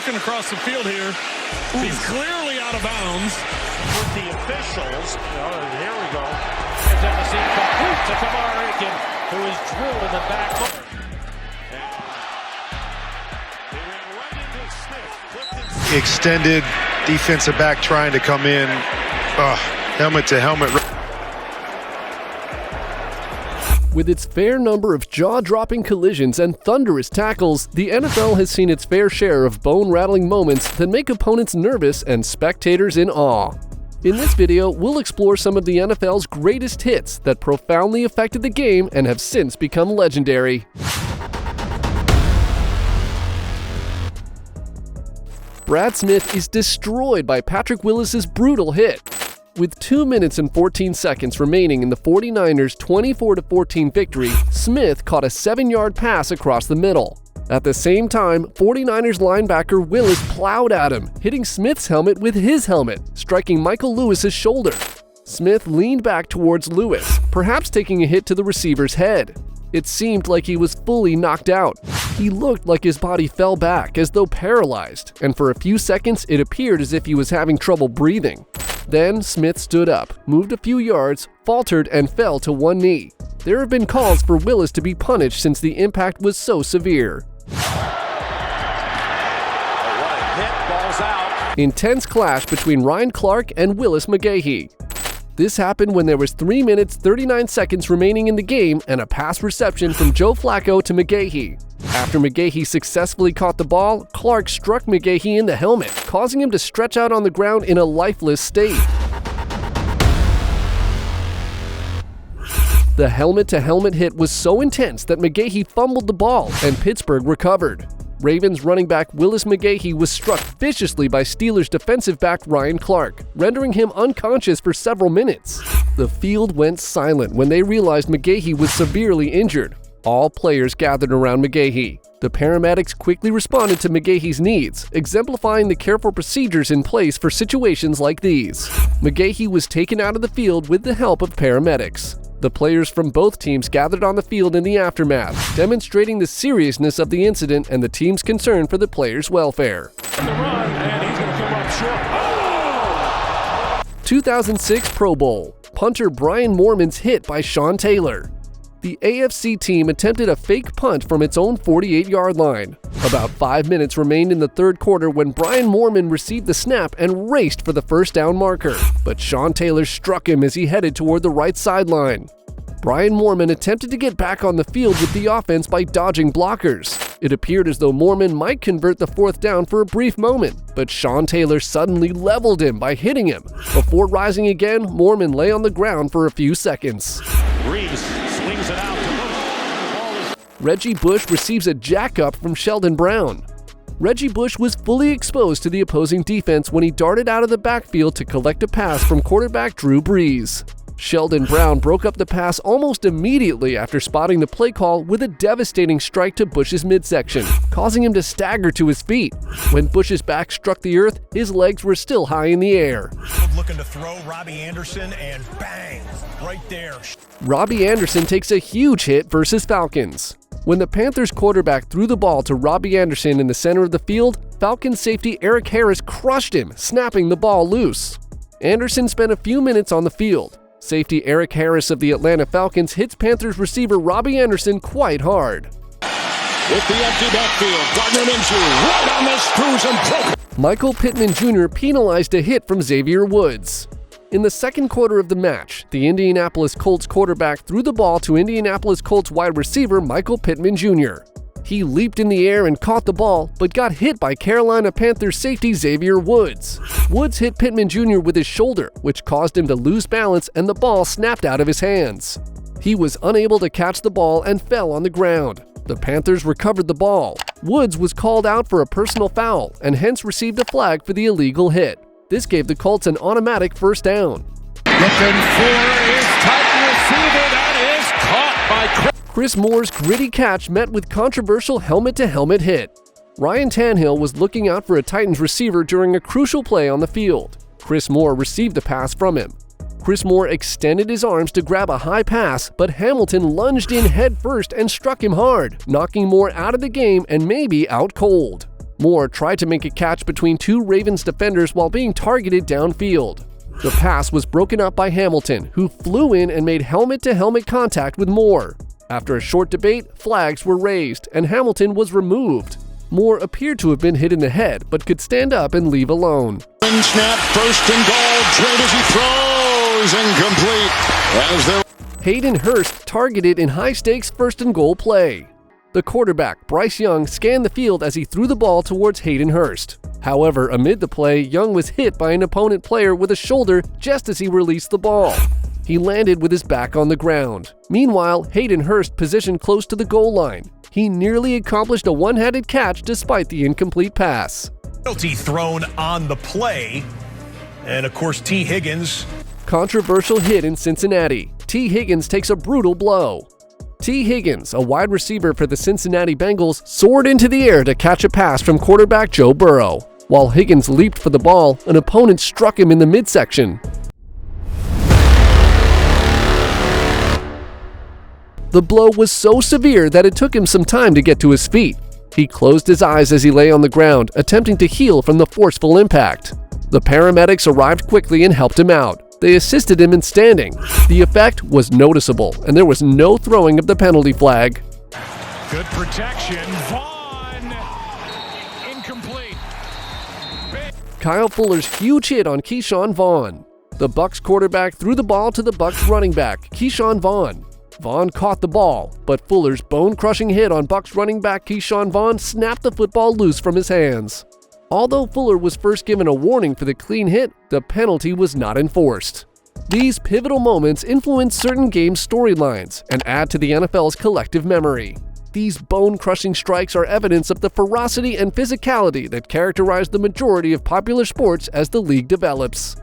looking across the field here. He's clearly out of bounds. With the officials. Here we go. It's at the seam to Kamar Aiken, who is drilled in the back. Extended defensive back trying to come in. Helmet to helmet. With its fair number of jaw-dropping collisions and thunderous tackles, the NFL has seen its fair share of bone-rattling moments that make opponents nervous and spectators in awe. In this video, we'll explore some of the NFL's greatest hits that profoundly affected the game and have since become legendary. Brad Smith is destroyed by Patrick Willis's brutal hit. With 2 minutes and 14 seconds remaining in the 49ers' 24-14 victory, Smith caught a 7-yard pass across the middle. At the same time, 49ers linebacker Willis plowed at him, hitting Smith's helmet with his helmet, striking Michael Lewis's shoulder. Smith leaned back towards Lewis, perhaps taking a hit to the receiver's head. It seemed like he was fully knocked out. He looked like his body fell back as though paralyzed, and for a few seconds it appeared as if he was having trouble breathing. Then Smith stood up, moved a few yards, faltered, and fell to one knee. There have been calls for Willis to be punished since the impact was so severe. Intense clash between Ryan Clark and Willis McGahee. This happened when there was 3 minutes 39 seconds remaining in the game and a pass reception from Joe Flacco to McGahee. After McGahee successfully caught the ball, Clark struck McGahee in the helmet, causing him to stretch out on the ground in a lifeless state. The helmet-to-helmet hit was so intense that McGahee fumbled the ball and Pittsburgh recovered. Ravens running back Willis McGahee was struck viciously by Steelers defensive back Ryan Clark, rendering him unconscious for several minutes. The field went silent when they realized McGahee was severely injured. All players gathered around McGahee. The paramedics quickly responded to McGahee's needs, exemplifying the careful procedures in place for situations like these. McGahee was taken out of the field with the help of paramedics. The players from both teams gathered on the field in the aftermath, demonstrating the seriousness of the incident and the team's concern for the players' welfare. 2006 Pro Bowl. Punter Brian Moorman's hit by Sean Taylor. The AFC team attempted a fake punt from its own 48-yard line. About 5 minutes remained in the third quarter when Brian Moorman received the snap and raced for the first down marker, but Sean Taylor struck him as he headed toward the right sideline. Brian Moorman attempted to get back on the field with the offense by dodging blockers. It appeared as though Moorman might convert the fourth down for a brief moment, but Sean Taylor suddenly leveled him by hitting him. Before rising again, Moorman lay on the ground for a few seconds. Reeves swings it out to Bush. Reggie Bush receives a jack-up from Sheldon Brown. Reggie Bush was fully exposed to the opposing defense when he darted out of the backfield to collect a pass from quarterback Drew Brees. Sheldon Brown broke up the pass almost immediately after spotting the play call with a devastating strike to Bush's midsection, causing him to stagger to his feet. When Bush's back struck the earth, his legs were still high in the air. Looking to throw Robbie Anderson, and bang, right there. Robbie Anderson takes a huge hit versus Falcons. When the Panthers quarterback threw the ball to Robbie Anderson in the center of the field, Falcons safety Eric Harris crushed him, snapping the ball loose. Anderson spent a few minutes on the field. Safety Eric Harris of the Atlanta Falcons hits Panthers receiver Robbie Anderson quite hard. With the empty backfield, Gardner Minshew right on the screws and broke. Michael Pittman Jr. penalized a hit from Xavier Woods. In the second quarter of the match, the Indianapolis Colts quarterback threw the ball to Indianapolis Colts wide receiver Michael Pittman Jr. He leaped in the air and caught the ball, but got hit by Carolina Panthers safety Xavier Woods. Woods hit Pittman Jr. with his shoulder, which caused him to lose balance and the ball snapped out of his hands. He was unable to catch the ball and fell on the ground. The Panthers recovered the ball. Woods was called out for a personal foul and hence received a flag for the illegal hit. This gave the Colts an automatic first down. Looking for his tight receiver. That is caught by Chris Moore's gritty catch met with controversial helmet-to-helmet hit. Ryan Tannehill was looking out for a Titans receiver during a crucial play on the field. Chris Moore received the pass from him. Chris Moore extended his arms to grab a high pass, but Hamilton lunged in head first and struck him hard, knocking Moore out of the game and maybe out cold. Moore tried to make a catch between two Ravens defenders while being targeted downfield. The pass was broken up by Hamilton, who flew in and made helmet-to-helmet contact with Moore. After a short debate, flags were raised, and Hamilton was removed. Moore appeared to have been hit in the head, but could stand up and leave alone. Snap, first and goal, Trade as he throws, incomplete. Hayden Hurst targeted in high-stakes first and goal play. The quarterback, Bryce Young, scanned the field as he threw the ball towards Hayden Hurst. However, amid the play, Young was hit by an opponent player with a shoulder just as he released the ball. He landed with his back on the ground. Meanwhile, Hayden Hurst positioned close to the goal line. He nearly accomplished a one-handed catch despite the incomplete pass. Penalty thrown on the play. And of course, T. Higgins. Controversial hit in Cincinnati. T. Higgins takes a brutal blow. T. Higgins, a wide receiver for the Cincinnati Bengals, soared into the air to catch a pass from quarterback Joe Burrow. While Higgins leaped for the ball, an opponent struck him in the midsection. The blow was so severe that it took him some time to get to his feet. He closed his eyes as he lay on the ground, attempting to heal from the forceful impact. The paramedics arrived quickly and helped him out. They assisted him in standing. The effect was noticeable, and there was no throwing of the penalty flag. Good protection. Vaughn. Incomplete. Kyle Fuller's huge hit on Keyshawn Vaughn. The Bucs quarterback threw the ball to the Bucs running back, Keyshawn Vaughn. Vaughn caught the ball, but Fuller's bone-crushing hit on Bucs running back Keyshawn Vaughn snapped the football loose from his hands. Although Fuller was first given a warning for the clean hit, the penalty was not enforced. These pivotal moments influence certain game storylines and add to the NFL's collective memory. These bone-crushing strikes are evidence of the ferocity and physicality that characterize the majority of popular sports as the league develops.